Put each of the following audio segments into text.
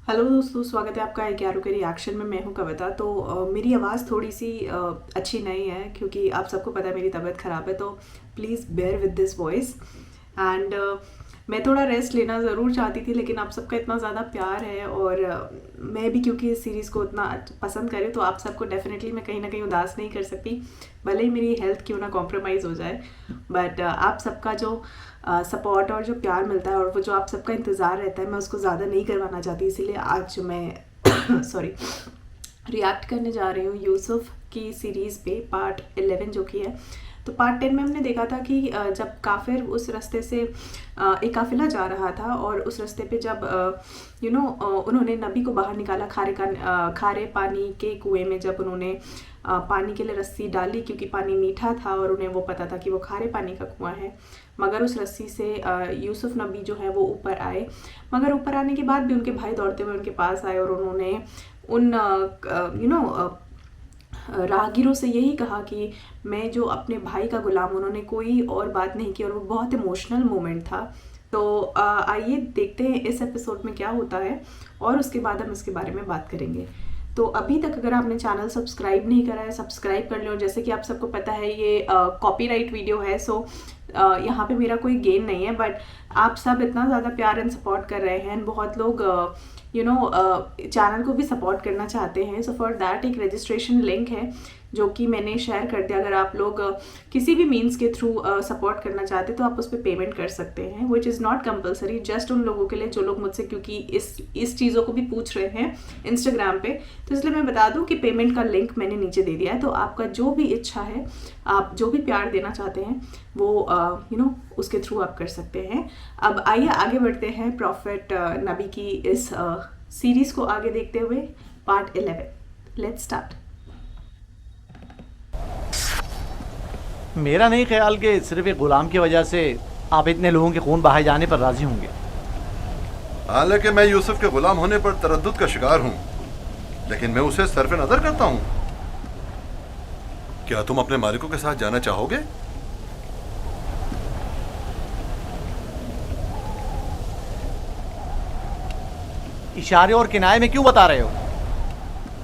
Hello दोस्तों, स्वागत है आपका एक यारों के रिएक्शन में। मैं हूं कविता। तो मेरी आवाज़ थोड़ी सी अच्छी नहीं है क्योंकि आप सबको पता है मेरी तबीयत ख़राब है। तो please bear with this voice. And मैं थोड़ा रेस्ट लेना ज़रूर चाहती थी, लेकिन आप सबका इतना ज़्यादा प्यार है और मैं भी क्योंकि इस सीरीज़ को उतना पसंद करी, तो आप सबको डेफिनेटली मैं कहीं ना कहीं उदास नहीं कर सकती, भले ही मेरी हेल्थ क्यों ना कॉम्प्रोमाइज़ हो जाए। बट आप सबका जो सपोर्ट और जो प्यार मिलता है और वो जो आप सबका इंतज़ार रहता है, मैं उसको ज़्यादा नहीं करवाना चाहती। इसीलिए आज मैं सॉरी रिएक्ट करने जा रही हूँ यूसुफ की सीरीज़ पे, पार्ट 11 जो कि है। तो पार्ट 10 में हमने देखा था कि जब काफिर उस रास्ते से एक काफिला जा रहा था और उस रास्ते पे जब उन्होंने नबी को बाहर निकाला खारे पानी के कुएं में, जब उन्होंने पानी के लिए रस्सी डाली क्योंकि पानी मीठा था और उन्हें वो पता था कि वो खारे पानी का कुआं है। मगर उस रस्सी से यूसुफ नबी जो है वो ऊपर आए। मगर ऊपर आने के बाद भी उनके भाई दौड़ते हुए उनके पास आए और उन्होंने उन राहगीरों से यही कहा कि मैं जो अपने भाई का गुलाम, उन्होंने कोई और बात नहीं की और वो बहुत इमोशनल मोमेंट था। तो आइए देखते हैं इस एपिसोड में क्या होता है और उसके बाद हम इसके बारे में बात करेंगे। तो अभी तक अगर आपने चैनल सब्सक्राइब नहीं करा है, सब्सक्राइब कर लो। और जैसे कि आप सबको पता है ये कॉपीराइट वीडियो है, सो यहाँ पे मेरा कोई गेन नहीं है, बट आप सब इतना ज़्यादा प्यार एंड सपोर्ट कर रहे हैं। बहुत लोग चैनल को भी सपोर्ट करना चाहते हैं। सो फॉर दैट एक रजिस्ट्रेशन लिंक है जो कि मैंने शेयर कर दिया। अगर आप लोग किसी भी मीन्स के थ्रू सपोर्ट करना चाहते तो आप उस पर पेमेंट कर सकते हैं, which is not compulsory, just उन लोगों के लिए जो लोग मुझसे, क्योंकि इस चीज़ों को भी पूछ रहे हैं इंस्टाग्राम पे, तो इसलिए मैं बता दूं कि पेमेंट का लिंक मैंने नीचे दे दिया है। तो आपका जो भी इच्छा है, आप जो भी प्यार देना चाहते हैं वो उसके थ्रू आप कर सकते हैं। अब आइए आगे बढ़ते हैं प्रॉफिट नबी की इस सीरीज को आगे देखते हुए। Part 11, let's start. मेरा नहीं ख्याल कि सिर्फ एक गुलाम की वजह से आप इतने लोगों के खून बहाए जाने पर राजी होंगे। हालांकि मैं यूसुफ के गुलाम होने पर तरद्दुद का शिकार हूं, लेकिन मैं उसे सरफे नजर करता हूं। क्या तुम अपने मालिकों के साथ जाना चाहोगे? इशारे और किनारे में क्यों बता रहे हो?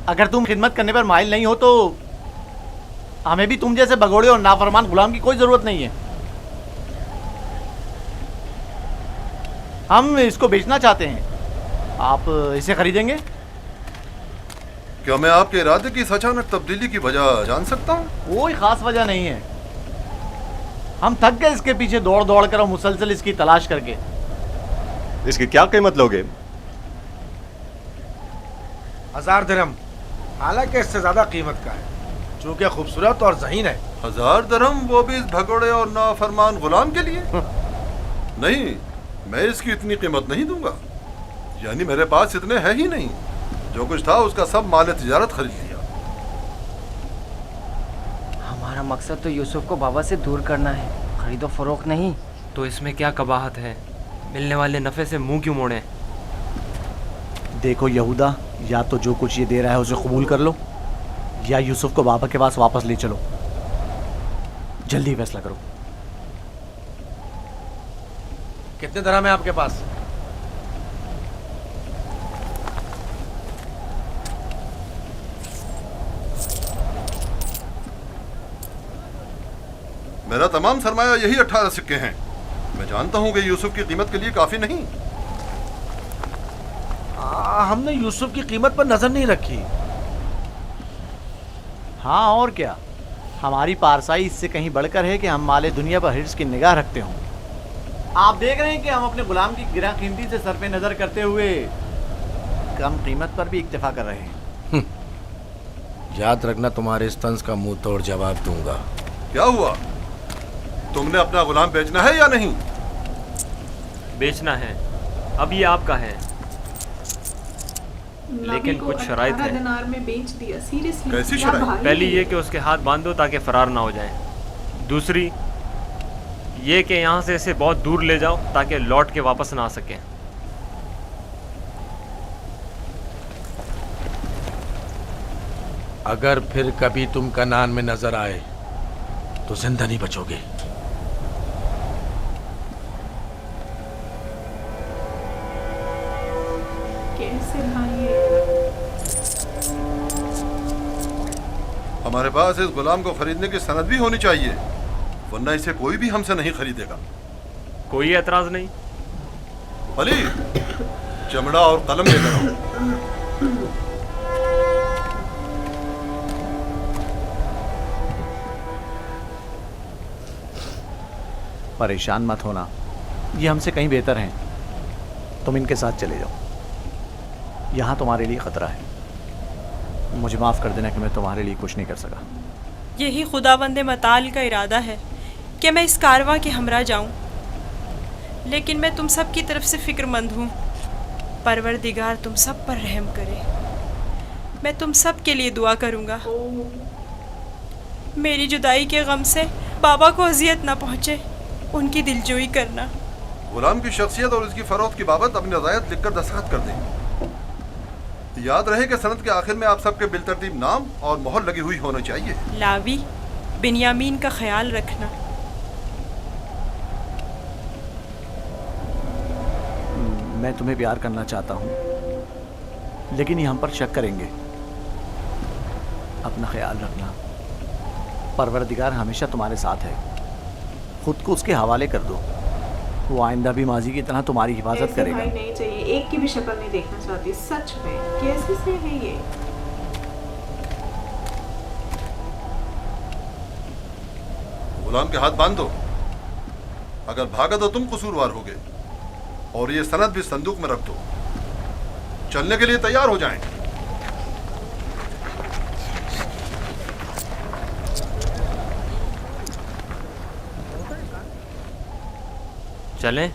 अगर तुम खिदमत करने पर माइल नहीं हो तो हमें भी तुम जैसे भगोड़े और नाफरमान गुलाम की कोई जरूरत नहीं है। हम इसको बेचना चाहते हैं, आप इसे खरीदेंगे? क्या मैं आपके इरादे की इस अचानक तब्दीली की वजह जान सकता हूँ? कोई खास वजह नहीं है, हम थक गए इसके पीछे दौड़ दौड़ कर और मुसलसल इसकी तलाश करके। इसकी क्या कीमत लोगे? 1000 दिरहम, हालांकि इससे ज्यादा कीमत का है, चूंकि खूबसूरत और ज़हीन है। 1000 दिरहम, वो भी इस भगोड़े और नाफरमान गुलाम के लिए? नहीं, मैं इसकी इतनी कीमत नहीं दूंगा। यानी मेरे पास इतने है ही नहीं। जो कुछ था उसका सब माल तिजारत खरीद लिया। हमारा मकसद तो यूसुफ को बाबा से दूर करना है, खरीदो फरोख्त नहीं। तो इसमें क्या कबाहत है? मिलने वाले नफ़े से मुंह क्यों मोड़ें? देखो यहूदा, या तो जो कुछ ये दे रहा है उसे कबूल कर लो, या यूसुफ को बाबा के पास वापस ले चलो। जल्दी फैसला करो। कितने दिरहम है आपके पास? मेरा तमाम सरमाया यही 18 सिक्के हैं। मैं जानता हूँ कि यूसुफ की कीमत के लिए काफी नहीं। हमने यूसुफ की कीमत पर नजर नहीं रखी। हाँ और क्या, हमारी पारसाई इससे कहीं बढ़कर है कि हम माले दुनिया पर हिर्स की निगाह रखते हों। आप देख रहे हैं कि हम अपने गुलाम की गिरा कीमती से सर पे नजर करते हुए कम कीमत पर भी इक्तफा कर रहे हैं। याद रखना, तुम्हारे इस तंज का मुंह तोड़ जवाब दूंगा। क्या हुआ? तुमने अपना गुलाम बेचना है या नहीं? बेचना है, अब ये आपका है, लेकिन कुछ शराइत है। दिनार में बेच दिया। सीरियसली? कैसी शराइत? पहली ये कि उसके हाथ बांध दो ताकि फरार ना हो जाए। दूसरी ये कि यहाँ से इसे बहुत दूर ले जाओ ताकि लौट के वापस ना आ सके। अगर फिर कभी तुम कनान में नजर आए तो जिंदा नहीं बचोगे। कैसे कैसे भाई? हमारे पास इस गुलाम को खरीदने की सनद भी होनी चाहिए, वरना इसे कोई भी हमसे नहीं खरीदेगा। कोई एतराज नहीं। अली, चमड़ा और कलम लेकर आओ। परेशान मत होना, ये हमसे कहीं बेहतर हैं। तुम इनके साथ चले जाओ। यहाँ तुम्हारे लिए खतरा है। मुझे माफ़ कर देना कि मैं तुम्हारे लिए कुछ नहीं कर सका। यही खुदावंद मताल का इरादा है कि मैं इस कारवां के हमरा जाऊं, लेकिन मैं तुम सब की तरफ से फ़िक्रमंद हूँ। परवरदिगार तुम सब पर रहम करे। मैं तुम सब के लिए दुआ करूँगा। मेरी जुदाई के गम से बाबा को अजियत ना पहुँचे, उनकी दिलजोई करना। गुलाम की शख्सियत और उसकी फरोख्त की बाबत अपनी रज़ायत लिखकर दस्तखत कर दें। याद रहे कि सनद के आखिर में आप सबके बिलतरतीब नाम और मोहर लगी हुई होनी चाहिए। लावी, बिन्यामीन का ख्याल रखना। मैं तुम्हें प्यार करना चाहता हूँ, लेकिन ये हम पर शक करेंगे। अपना ख्याल रखना। परवरदिगार हमेशा तुम्हारे साथ है। खुद को उसके हवाले कर दो, वो आइंदा भी माजी की तरह तुम्हारी हिफाजत ऐसे करेगा। भाई नहीं चाहिए, एक की भी शक्ल नहीं देखना चाहती। सच में कैसे से है ये? गुलाम के हाथ बांध दो। अगर भागा तो तुम कसूरवार होगे, और ये सनद भी संदूक में रख दो। चलने के लिए तैयार हो जाएं। चलें?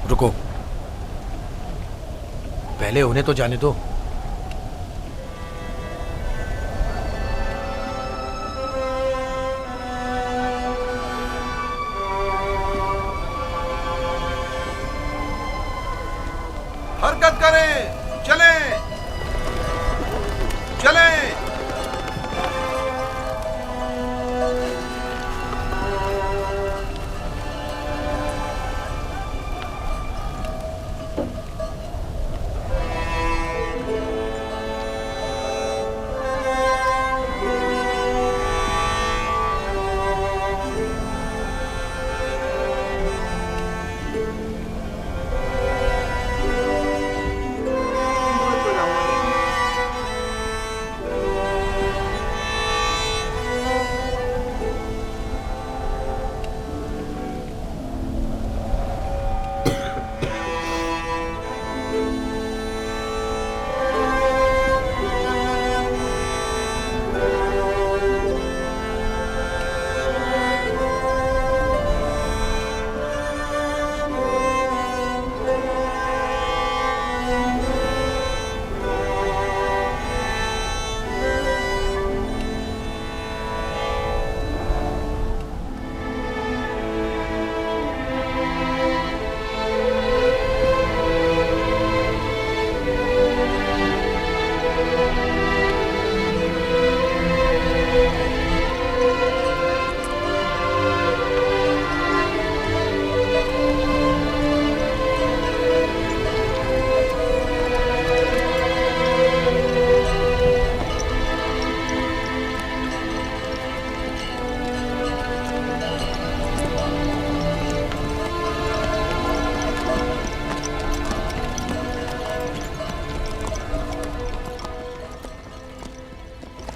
रुको, पहले उन्हें तो जाने दो। हरकत करें, चलें, चलें। बहुत बुरा हुआ ये।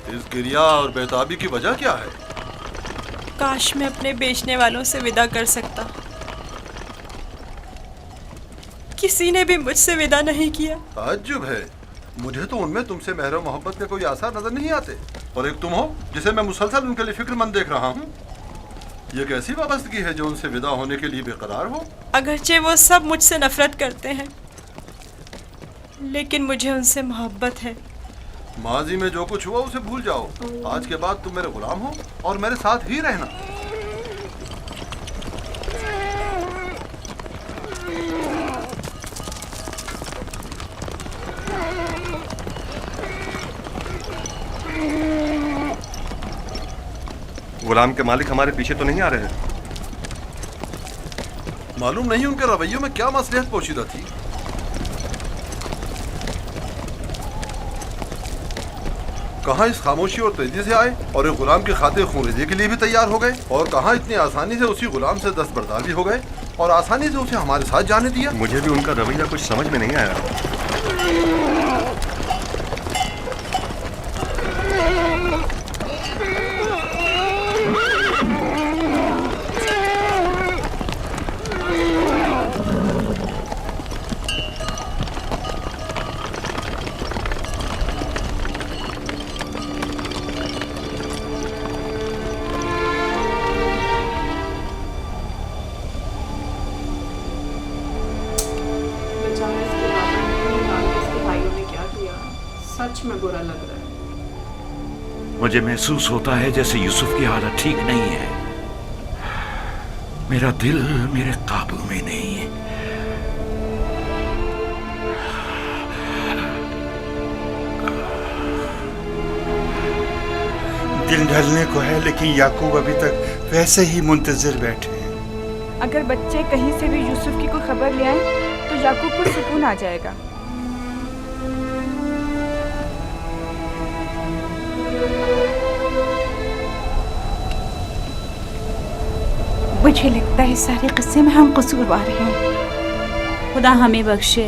इस गिरिया और बेताबी की वजह क्या है? काश मैं अपने बेचने वालों से विदा कर सकता। किसी ने भी मुझसे विदा नहीं किया। ताज्जुब है, मुझे तो उनमें तुमसे मेहर मोहब्बत के कोई आसार नजर नहीं आते। और एक तुम हो जिसे मैं मुसलसल उनके लिए फिक्रमंद देख रहा हूँ। ये कैसी वाबस्तगी है जो उनसे विदा होने के लिए बेकरार हो? अगरचे वो सब मुझसे नफरत करते हैं, लेकिन मुझे उनसे मोहब्बत है। माजी में जो कुछ हुआ उसे भूल जाओ। आज के बाद तुम मेरे गुलाम हो और मेरे साथ ही रहना। गुलाम के मालिक हमारे पीछे तो नहीं आ रहे? मालूम नहीं उनके रवैयों में क्या मसलियत पोशीदा थी। कहाँ इस खामोशी और तेजी से आए और एक गुलाम की खातिर खून के लिए भी तैयार हो गए, और कहाँ इतनी आसानी से उसी गुलाम से दस्तबरदार भी हो गए और आसानी से उसे हमारे साथ जाने दिया। मुझे भी उनका रवैया कुछ समझ में नहीं आया। बेचारे इसके बाबा ने नहीं जाना इसके भाइयों ने क्या किया। सच में बुरा लग रहा है। मुझे महसूस होता है जैसे यूसुफ की हालत ठीक नहीं है। मेरा दिल मेरे काबू में नहीं है। दिन ढलने को है, लेकिन याकूब अभी तक वैसे ही मुंतजिर बैठे हैं। अगर बच्चे कहीं से भी यूसुफ की कोई खबर ले आए तो याकूब को सुकून आ जाएगा। मुझे लगता है इस सारे किस्से में हम कसूरवार हैं। खुदा हमें बख्शे।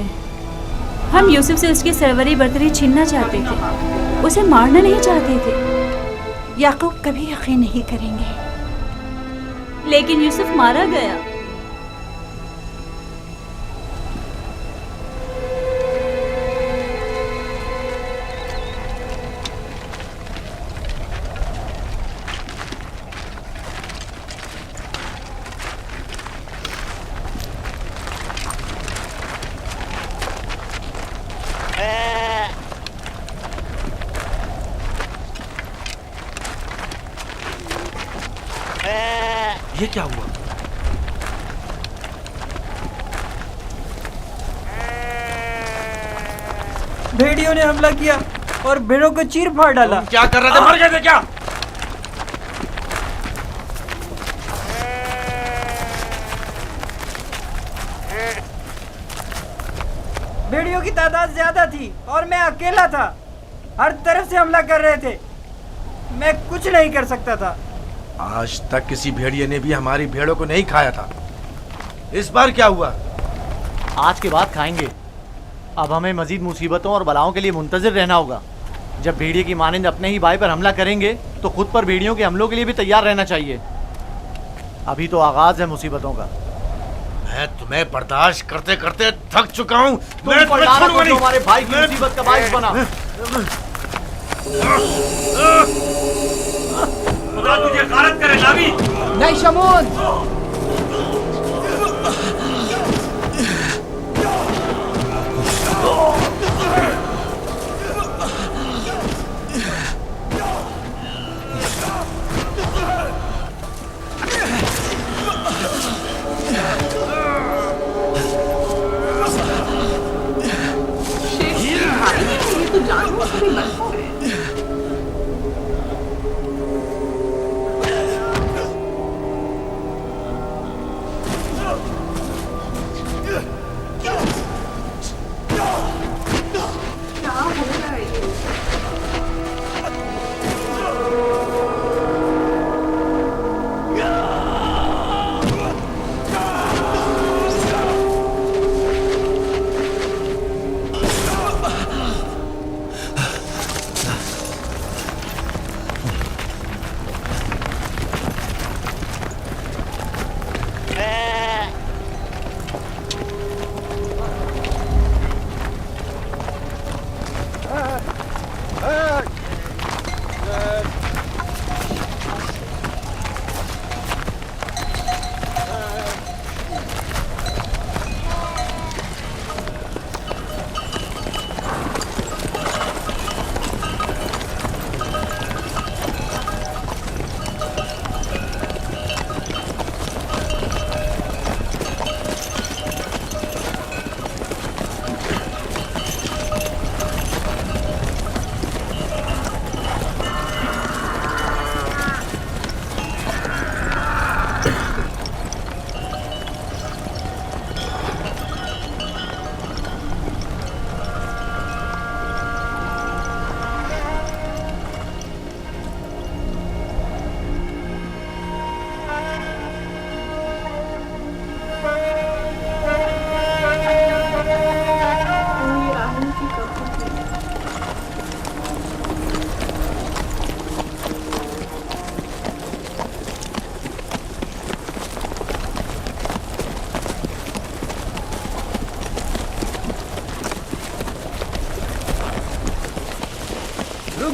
हम यूसुफ से उसकी सरवरी बर्तरी छीनना चाहते थे, उसे मारना नहीं चाहते थे। याकूब कभी यकीन नहीं करेंगे। लेकिन यूसुफ मारा गया। ये क्या हुआ? भेड़ियों ने हमला किया और भेड़ों को चीर फाड़ डाला। क्या कर रहे थे? मर गए थे क्या? भेड़ियों की तादाद ज्यादा थी और मैं अकेला था। हर तरफ से हमला कर रहे थे। मैं कुछ नहीं कर सकता था। आज तक किसी भेड़िए ने भी हमारी भेड़ों को नहीं खाया था। इस बार क्या हुआ? आज के बाद खाएंगे। अब हमें मजीद मुसीबतों और बलाओं के लिए मुंतजिर रहना होगा। जब भेड़िए की मानिंद अपने ही भाई पर हमला करेंगे तो खुद पर भेड़ियों के हमलों के लिए भी तैयार रहना चाहिए। अभी तो आगाज है मुसीबतों का। मैं तुम्हें बर्दाश्त करते करते थक चुका हूँ। तुम पर लानत हो जो हमारे भाई की मुसीबत का बाइस बना। खुदा तुझे गारत करे लावी। नहीं शमून। ये तो जानवर से भी बनता है।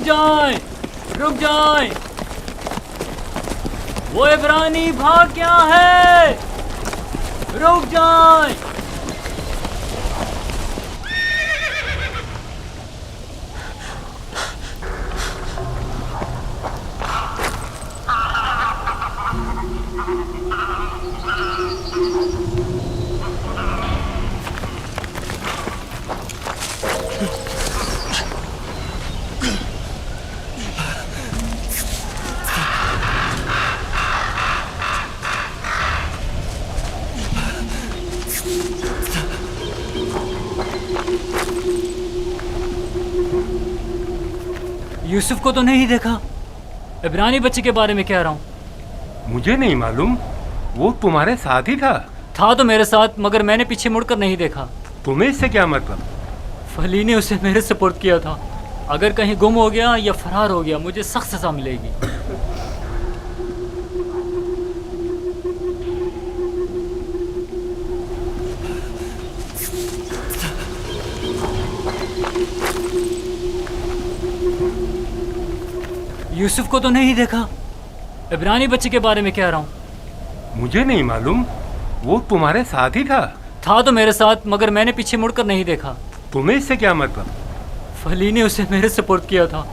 जाएं, रुक जाएं। वो इब्रानी भाग गया है, रुक जाएं। यूसुफ को तो नहीं देखा। इब्रानी बच्चे के बारे में कह रहा हूँ। मुझे नहीं मालूम, वो तुम्हारे साथ ही था। था तो मेरे साथ, मगर मैंने पीछे मुड़कर नहीं देखा। तुम्हें इससे क्या मतलब? फली ने उसे मेरे सुपुर्द किया था। अगर कहीं गुम हो गया या फरार हो गया, मुझे सख्त सजा मिलेगी। यूसुफ को तो नहीं देखा। इब्रानी बच्चे के बारे में कह रहा हूँ। मुझे नहीं मालूम, वो तुम्हारे साथ ही था। था तो मेरे साथ, मगर मैंने पीछे मुड़कर नहीं देखा। तुम्हें इससे क्या मतलब? फली ने उसे मेरे सुपुर्द किया था।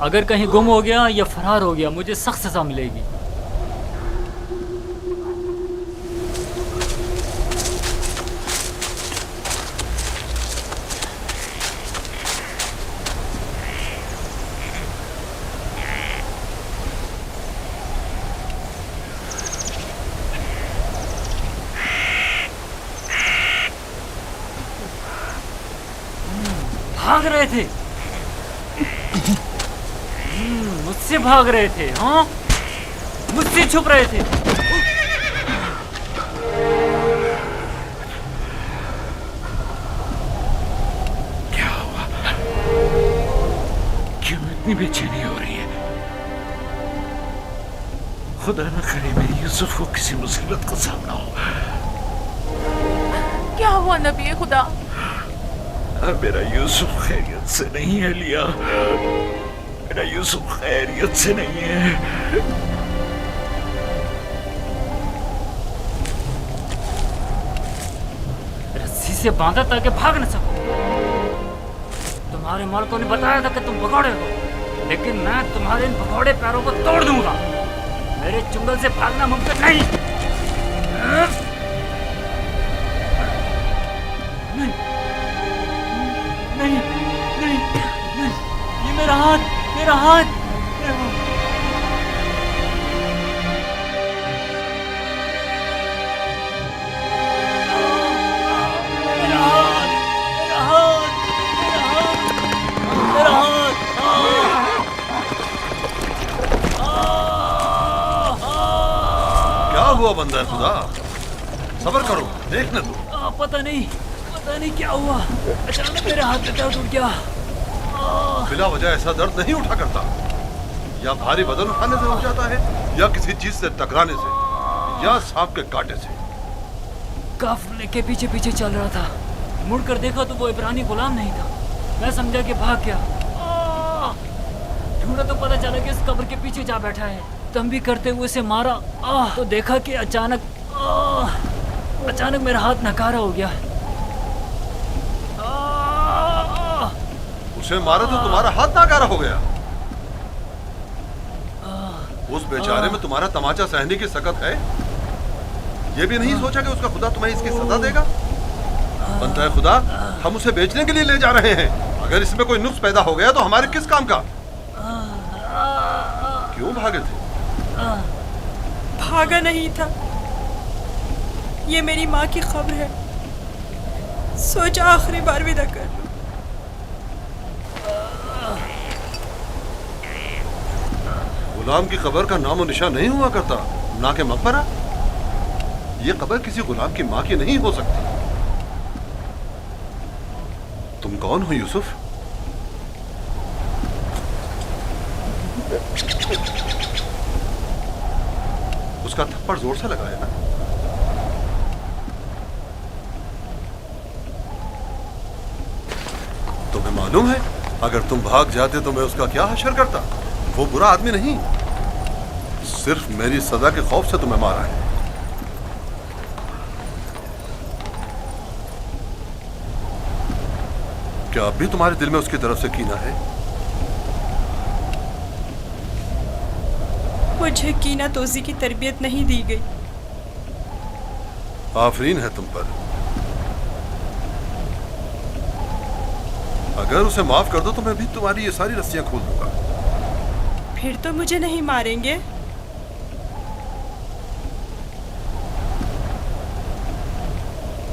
अगर कहीं गुम हो गया या फरार हो गया, मुझे सख्त सजा मिलेगी। भाग रहे थे, मुझसे भाग रहे थे। हाँ, मुझसे छुप रहे थे। क्या हुआ? क्यों इतनी बेचैनी हो रही है? खुदा न करे मेरी यूसुफ को किसी मुसीबत का सामना हो। क्या हुआ नबी खुदा? मेरा यूसुफ खैरियत से नहीं है लिया। मेरा यूसुफ खैरियत से नहीं है। रस्सी से बांधा ताकि भाग न सको। तुम्हारे मालिकों ने बताया था कि तुम भगोड़े हो, लेकिन मैं तुम्हारे इन भगोड़े पैरों को तोड़ दूंगा। मेरे चुंगल से भागना मुमकिन नहीं। नहीं, नहीं, नहीं, ये मेरा हाथ, मेरा हाथ, मेरा हाथ। मेरा हाथ, मेरा हाथ, मेरा हाथ, क्या हुआ बंदा खुदा? सब्र करो, देखने दो। पता नहीं क्या हुआ। अचानक मेरे हाथ में दर्द उठ गया। बिला वजह ऐसा दर्द नहीं उठा करता। या भारी वजन उठाने से उठ जाता है, या किसी चीज से टकराने से, या सांप के कांटे से। काफिले के पीछे पीछे चल रहा था। मुड़कर देखा तो वो इब्रानी गुलाम नहीं था। मैं समझा कि भाग गया। ढूंढा तो पता चला कि इस कब्र के पीछे जा बैठा है। तम भी करते हुए उसे मारा तो देखा कि अचानक मेरा हाथ नकारा हो गया। उसे मारा तो तुम्हारा हाथ नाकारा हो गया। उस बेचारे में तुम्हारा तमाचा सहने की सकत है। ये भी नहीं सोचा कि उसका खुदा तुम्हें इसकी सजा देगा। बनता है खुदा, हम उसे बेचने के लिए ले जा रहे हैं। अगर इसमें कोई नुक्स पैदा हो गया तो हमारे किस काम का? क्यों भागे थे? भागा नहीं था, ये मेरी माँ की खबर है। सोचा आखिरी बार विदा कर लूं। गुलाम की कब्र का नामो निशान नहीं हुआ करता, ना के मकबरा। ये कब्र किसी गुलाम की माँ की नहीं हो सकती। तुम कौन हो यूसुफ? उसका थप्पड़ जोर से लगाया ना। तुम्हें मालूम है अगर तुम भाग जाते तो मैं उसका क्या हशर करता? वो बुरा आदमी नहीं, सिर्फ मेरी सजा के खौफ से तुम्हें मारा है। क्या अब भी तुम्हारे दिल में उसकी तरफ से कीना है? मुझे कीना तोजी की तरबियत नहीं दी गई। आफरीन है तुम पर। अगर उसे माफ कर दो तो मैं भी तुम्हारी ये सारी रस्सियां खोल दूंगा। फिर तो मुझे नहीं मारेंगे?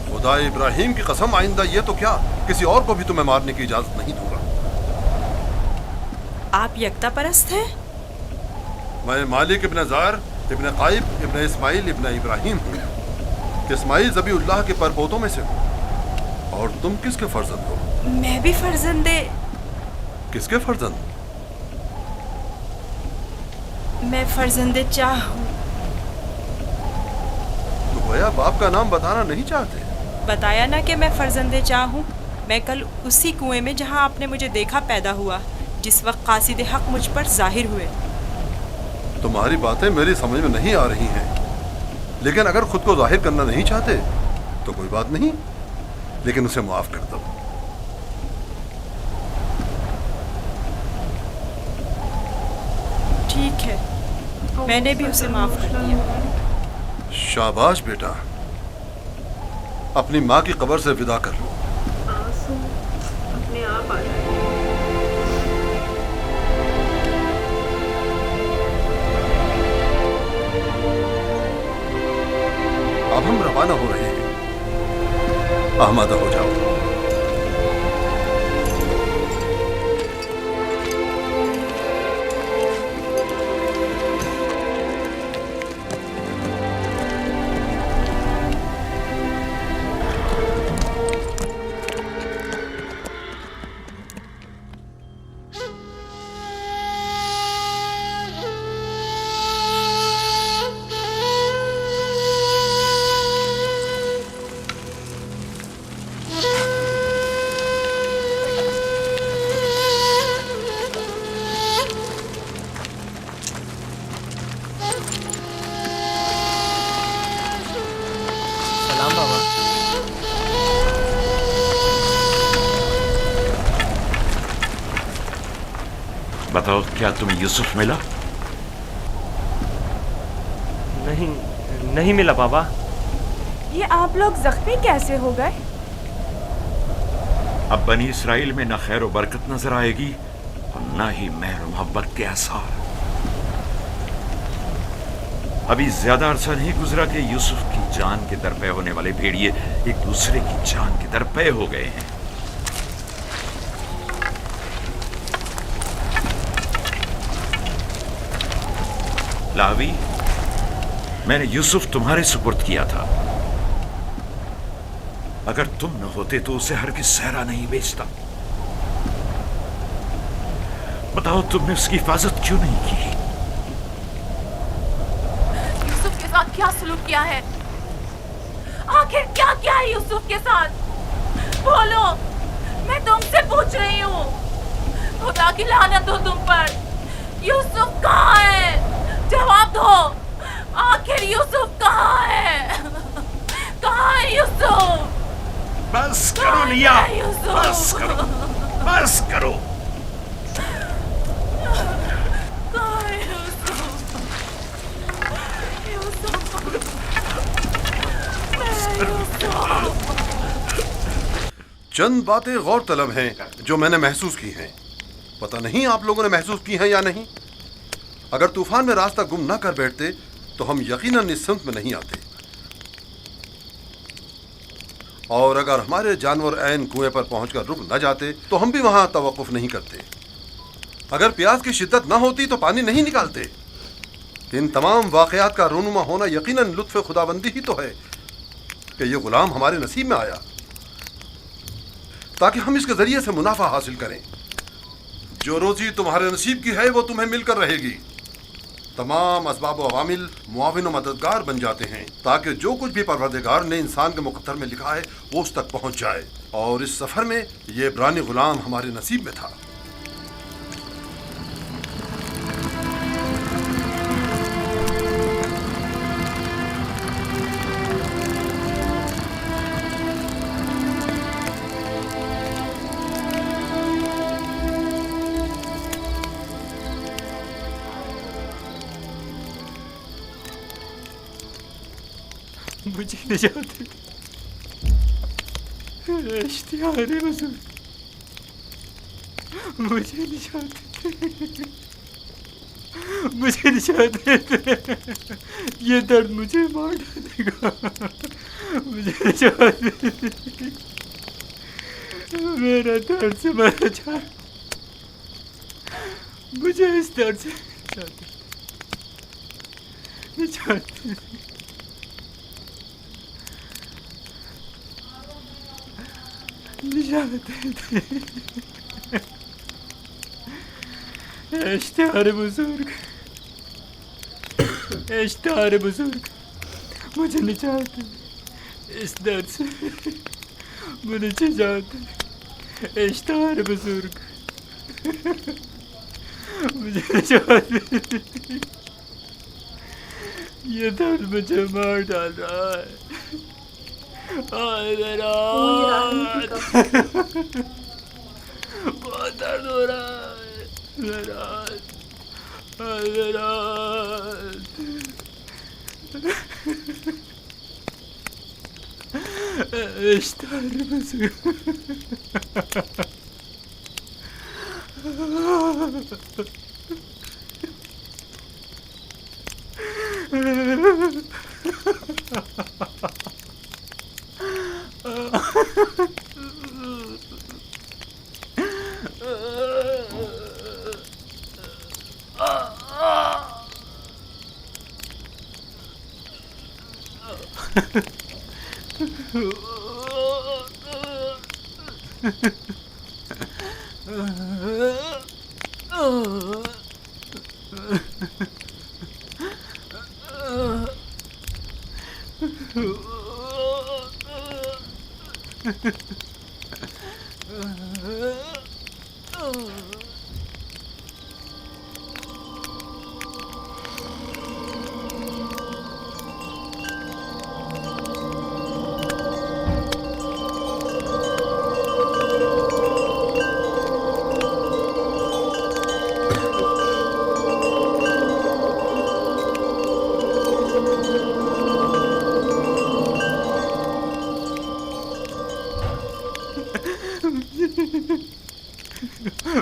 खुदा इब्राहिम की कसम, आइंदा ये तो क्या, किसी और को भी तुम्हें मारने की इजाजत नहीं दूंगा। आप यकता परस्त हैं? मैं मालिक इब्न ज़ार इब्न काइब इब्न इस्माइल इब्न इब्राहिम हूँ। इस्माइल ज़बीउल्लाह के परपोतों में से हूँ। और तुम किसके फर्जंद हो? मैं भी फर्जंदे। किसके फर्जंद? मैं फर्जंदे चाह हूँ। तो गोया बाप का नाम बताना नहीं चाहते? बताया ना कि मैं फर्जंदे चाह हूँ। मैं कल उसी कुएं में जहाँ आपने मुझे देखा पैदा हुआ, जिस वक्त कासिद हक मुझ पर जाहिर हुए। तुम्हारी बातें मेरी समझ में नहीं आ रही हैं, लेकिन अगर खुद को जाहिर करना नहीं चाहते तो कोई बात नहीं, लेकिन उसे माफ कर दो। ठीक है, मैंने भी उसे माफ कर दिया। शाबाश बेटा, अपनी माँ की कब्र से विदा कर लो। आंसू अपने आप आ जाएंगे। अब हम रवाना हो रहे हैं, आमादा हो जाओ। बताओ, क्या तुम्हें यूसुफ मिला? नहीं मिला बाबा। ये आप लोग जख्मी कैसे हो गए? अब बनी इसराइल में न खैर व बरकत नजर आएगी और न ही मेहर मोहब्बत के आसार। अभी ज्यादा अरसा नहीं गुजरा कि यूसुफ की जान के दरपे होने वाले भेड़िए एक दूसरे की जान के दरपे हो गए हैं। लावी, मैंने यूसुफ तुम्हारे सुपुर्द किया था। अगर तुम न होते तो उसे हरगिज़ सहरा नहीं बेचता। बताओ, तुमने उसकी हिफाजत क्यों नहीं की? यूसुफ के साथ क्या सलूक किया है? आखिर क्या किया है यूसुफ के साथ? बोलो, मैं तुमसे पूछ रही हूँ। खुदा की लानत हो तुम पर। यूसुफ कहाँ है? जवाब दो। आखिर यूसुफ कहाँ है? कहाँ है यूसुफ? बस करो लिया, बस करो, बस करो। कहाँ है यूसुफ? चंद बातें गौर तलब हैं जो मैंने महसूस की हैं। पता नहीं आप लोगों ने महसूस की हैं या नहीं। अगर तूफान में रास्ता गुम ना कर बैठते तो हम यकीनन इस सिमत में नहीं आते, और अगर हमारे जानवर ऐन कुएं पर पहुंचकर रुक न जाते तो हम भी वहां तवक्कुफ नहीं करते। अगर प्यास की शिद्दत ना होती तो पानी नहीं निकालते। इन तमाम वाकयात का रूनुमा होना यकीनन लुत्फ़ खुदाबंदी ही तो है कि ये गुलाम हमारे नसीब में आया ताकि हम इसके जरिए से मुनाफा हासिल करें। जो रोजी तुम्हारे नसीब की है वो तुम्हें मिलकर रहेगी। तमाम असबाब व अवामिल मुआविन व मददगार बन जाते हैं ताकि जो कुछ भी परवरदिगार ने इंसान के मुक़द्दर में लिखा है वो उस तक पहुंच जाए। और इस सफ़र में ये इब्रानी गुलाम हमारे नसीब में था। मुझे निजात दे इश्तिहार हुजूर, मुझे निजात दे, मुझे निजात दे, ये दर्द मुझे मार डालेगा, मुझे निजात दे, मेरा दर्द से मर जा, मुझे इस दर्द से निजात दे, निजात दे, इश्तिहार बुजुर्ग, इश्तिहार बुजुर्ग, मुझे निजात दे, इस दर्द से मुझे निजात दे, इश्तिहार बुजुर्ग, मुझे निजात दे, ये दर्द मुझे मार डाल रहा है, बहुत दर्द हो रहा है, इश्तिहार बुजुर्ग,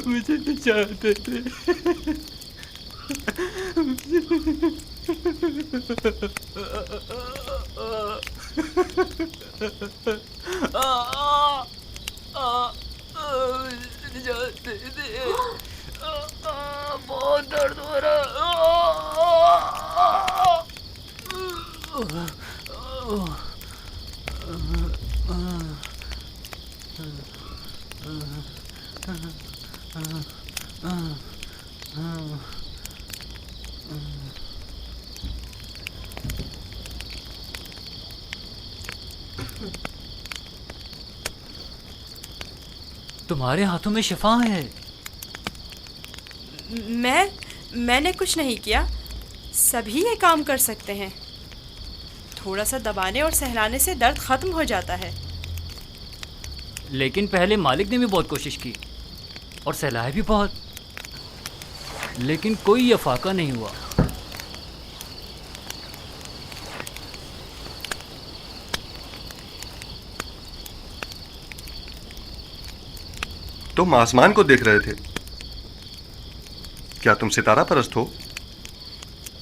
मुझे निजात दे, निजात दे, बहुत दर्द हो रहा तुम्हारे हाथों में शिफा है। मैंने कुछ नहीं किया, सभी ये काम कर सकते हैं। थोड़ा सा दबाने और सहलाने से दर्द खत्म हो जाता है। लेकिन पहले मालिक ने भी बहुत कोशिश की और सहलाया भी बहुत, लेकिन कोई अफाका नहीं हुआ। तुम आसमान को देख रहे थे, क्या तुम सितारा परस्त हो?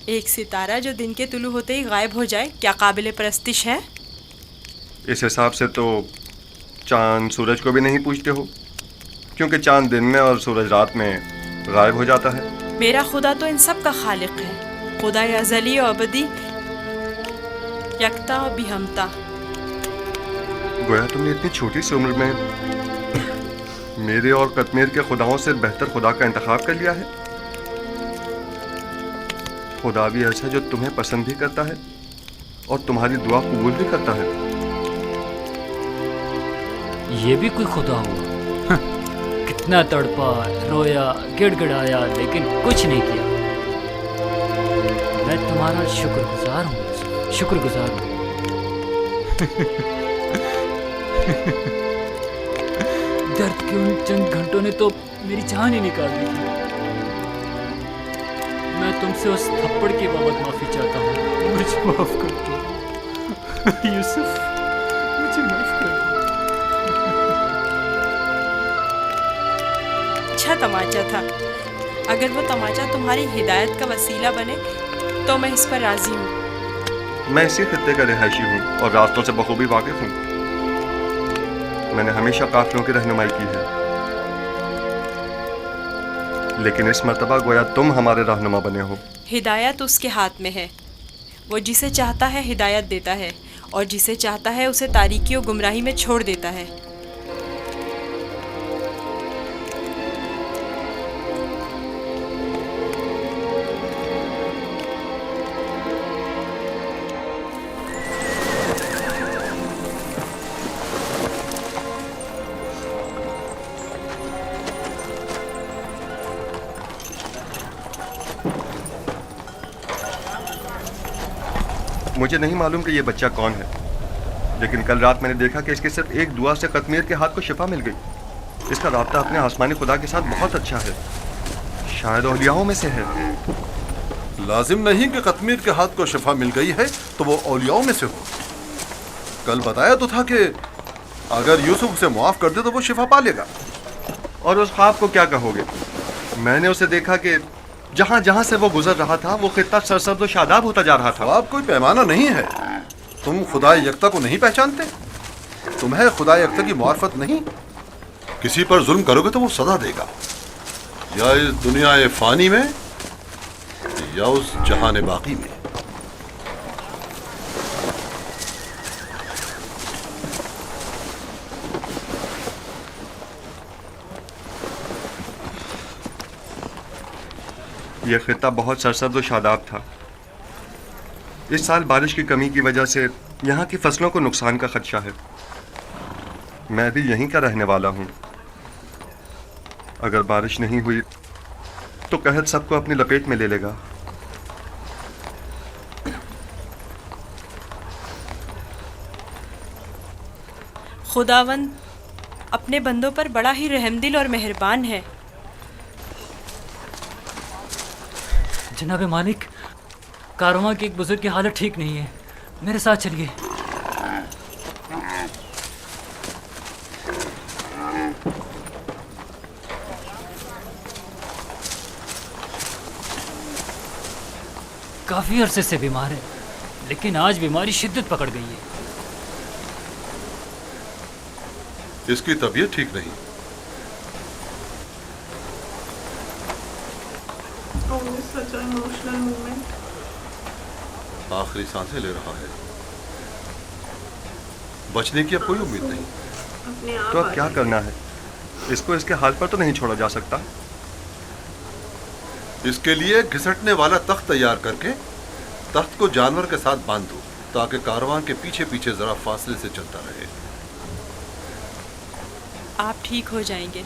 एक सितारा जो दिन के तुलू होते ही गायब हो जाए क्या काबिले परस्तिश है? इस हिसाब से तो चांद सूरज को भी नहीं पूछते हो, क्योंकि चांद दिन में और सूरज रात में गायब हो जाता है। मेरा खुदा तो इन सब का खालिक है, खुदा अज़ली और अबदी, यकता और बिहमता। गोया तुमने इतनी छोटी सी उम्र में मेरे और कश्मीर के खुदाओं से बेहतर खुदा का इंतखाब कर लिया है। खुदा भी ऐसा जो तुम्हें पसंद भी करता है और तुम्हारी दुआ कबूल भी करता है। ये भी कोई खुदा हुआ? कितना तड़पा, रोया, गिड़गिड़ाया, लेकिन कुछ नहीं किया। मैं तुम्हारा शुक्रगुजार हूँ, शुक्रगुजार हूँ। दर्द के उन चंद घंटों ने तो मेरी जान ही निकाल दी थी। मैं तुमसे उस थप्पड़ की बाबत माफी चाहता हूँ, मुझे माफ कर दो। यूसुफ, मुझे माफ कर दो। अच्छा तमाचा था। अगर वो तमाचा तुम्हारी हिदायत का वसीला बने तो मैं इस पर राजी हूँ। मैं इसी खित्ते का रिहायशी हूँ और रास्तों से बखूबी वाकिफ हूँ। मैंने हमेशा काफिलों की रहनुमाई की है, लेकिन इस मर्तबा गोया तुम हमारे रहनुमा बने हो। हिदायत उसके हाथ में है। वो जिसे चाहता है हिदायत देता है और जिसे चाहता है उसे तारीकी और गुमराही में छोड़ देता है। मुझे नहीं मालूम कि ये बच्चा कौन है, लेकिन कल रात मैंने देखा कि इसके सिर्फ एक दुआ से कतमीर के हाथ को शिफा मिल गई। इसका राब्ता अपने आसमानी खुदा के साथ बहुत अच्छा है, शायद औलियाओं में से है। लाजिम नहीं कि कतमीर के हाथ को शिफा मिल गई है तो वो औलियाओं में से हो। कल बताया तो था कि अगर यूसुफ उसे मुआफ कर दे तो वो शिफा पा लेगा। और उस ख्वाब को क्या कहोगे? मैंने उसे देखा कि जहाँ जहाँ से वो गुजर रहा था वो खित्ता सरसब्ज़ और शादाब होता जा रहा था। ख्वाब कोई पैमाना नहीं है। तुम खुदा यकता को नहीं पहचानते? तुम्हें खुदा यकता की मार्फत नहीं? किसी पर जुल्म करोगे तो वो सजा देगा, या इस दुनिया फानी में या उस जहान बाकी में। यह खित्ता बहुत सरसब्ज़ और शादाब था। इस साल बारिश की कमी की वजह से यहाँ की फसलों को नुकसान का खदशा है। मैं भी यहीं का रहने वाला हूँ। अगर बारिश नहीं हुई तो कहत सबको अपनी लपेट में ले लेगा। खुदावंद अपने बंदों पर बड़ा ही रहमदिल और मेहरबान है। जनाब मालिक, कारवां के एक बुजुर्ग की हालत ठीक नहीं है, मेरे साथ चलिए। काफी अरसे से बीमार है, लेकिन आज बीमारी शिद्दत पकड़ गई है। इसकी तबीयत ठीक नहीं। आखिरी सांसें ले रहा है। बचने की अब कोई उम्मीद नहीं। तो अब क्या करना है? इसको इसके हाल पर तो नहीं छोड़ा जा सकता। इसके लिए घिसटने वाला तख्त तैयार करके तख्त को जानवर के साथ बांध दो, ताकि कारवां के पीछे पीछे जरा फासले से चलता रहे। आप ठीक हो जाएंगे।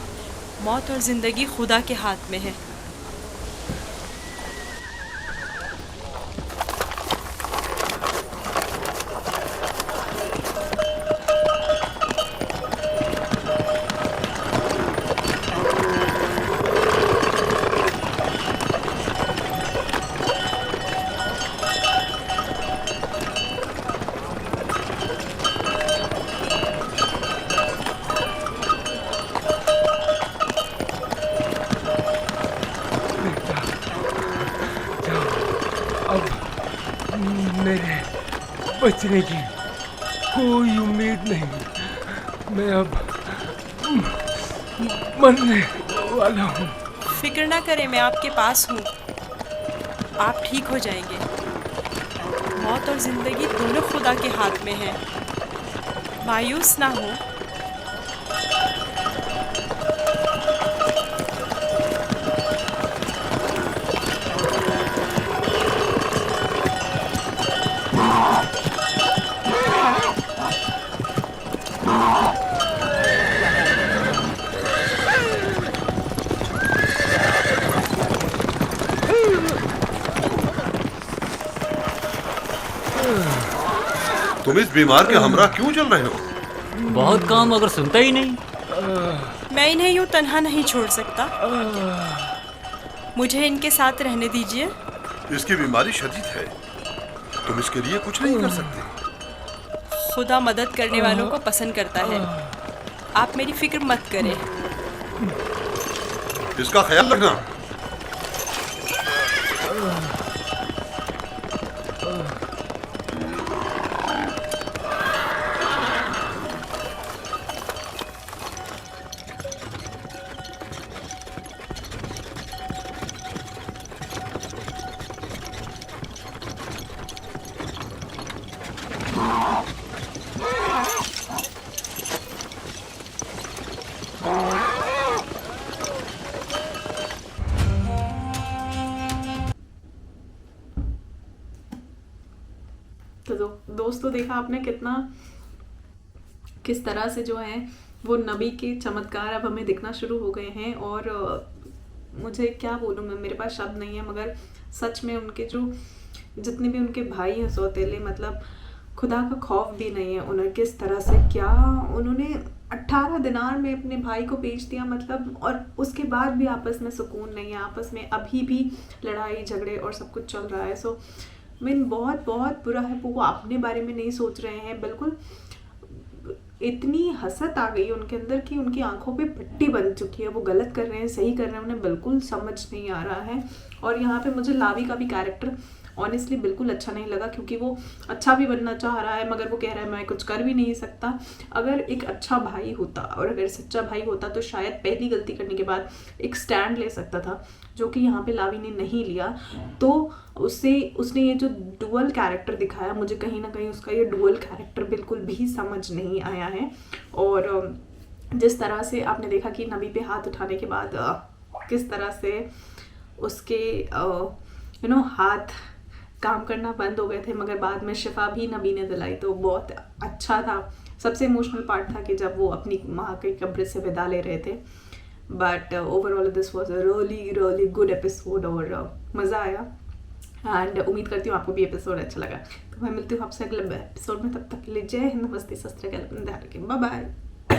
मौत और जिंदगी खुदा के हाथ में है। मेरे बचने की कोई उम्मीद नहीं। मैं अब मरने वाला हूँ। फिक्र ना करें, मैं आपके पास हूँ। आप ठीक हो जाएंगे। मौत और जिंदगी दोनों खुदा के हाथ में है। मायूस ना हो। तुम इस बीमार के हमरा क्यों चल रहे हो? बहुत काम, अगर सुनता ही नहीं। मैं इन्हें यूं तन्हा नहीं छोड़ सकता। मुझे इनके साथ रहने दीजिए। इसकी बीमारी शदीद है, तुम इसके लिए कुछ नहीं कर सकते। खुदा मदद करने वालों को पसंद करता है। आप मेरी फिक्र मत करें। इसका ख्याल रखना। तो दोस्तों देखा आपने किस तरह से जो है वो नबी के चमत्कार अब हमें दिखना शुरू हो गए हैं। और मुझे क्या बोलूँ मैं, मेरे पास शब्द नहीं है, मगर सच में उनके जो जितने भी उनके भाई हैं सौतेले, मतलब खुदा का खौफ भी नहीं है उन्हें। किस तरह से क्या उन्होंने 18 दिनार में अपने भाई को बेच दिया, मतलब, और उसके बाद भी आपस में सुकून नहीं है, आपस में अभी भी लड़ाई झगड़े और सब कुछ चल रहा है। सो मीन बहुत बहुत बुरा है। वो अपने बारे में नहीं सोच रहे हैं बिल्कुल। इतनी हसरत आ गई उनके अंदर कि उनकी आंखों पे पट्टी बन चुकी है। वो गलत कर रहे हैं सही कर रहे हैं उन्हें बिल्कुल समझ नहीं आ रहा है। और यहाँ पे मुझे लावी का भी कैरेक्टर ऑनेस्टली बिल्कुल अच्छा नहीं लगा, क्योंकि वो अच्छा भी बनना चाह रहा है मगर वो कह रहा है मैं कुछ कर भी नहीं सकता। अगर एक अच्छा भाई होता और अगर सच्चा भाई होता तो शायद पहली गलती करने के बाद एक स्टैंड ले सकता था, जो कि यहाँ पे लावी ने नहीं लिया। तो उसने ये जो डुअल कैरेक्टर दिखाया, मुझे कहीं ना कहीं उसका ये डुअल कैरेक्टर बिल्कुल भी समझ नहीं आया है। और जिस तरह से आपने देखा कि नबी पे हाथ उठाने के बाद किस तरह से उसके हाथ काम करना बंद हो गए थे, मगर बाद में शिफा भी नबी ने दिलाई, तो बहुत अच्छा था। सबसे इमोशनल पार्ट था कि जब वो अपनी माँ के कब्र से विदा ले रहे थे। But overall this was a really good episode और मज़ा आया। एंड उम्मीद करती हूँ आपको भी एपिसोड अच्छा लगा। तो मैं मिलती हूँ आपसे अगले एपिसोड में। तब तक के लिए जय हिंद, नमस्ते, सत श्री अकाल, ध्यान रखें, बाय बाय।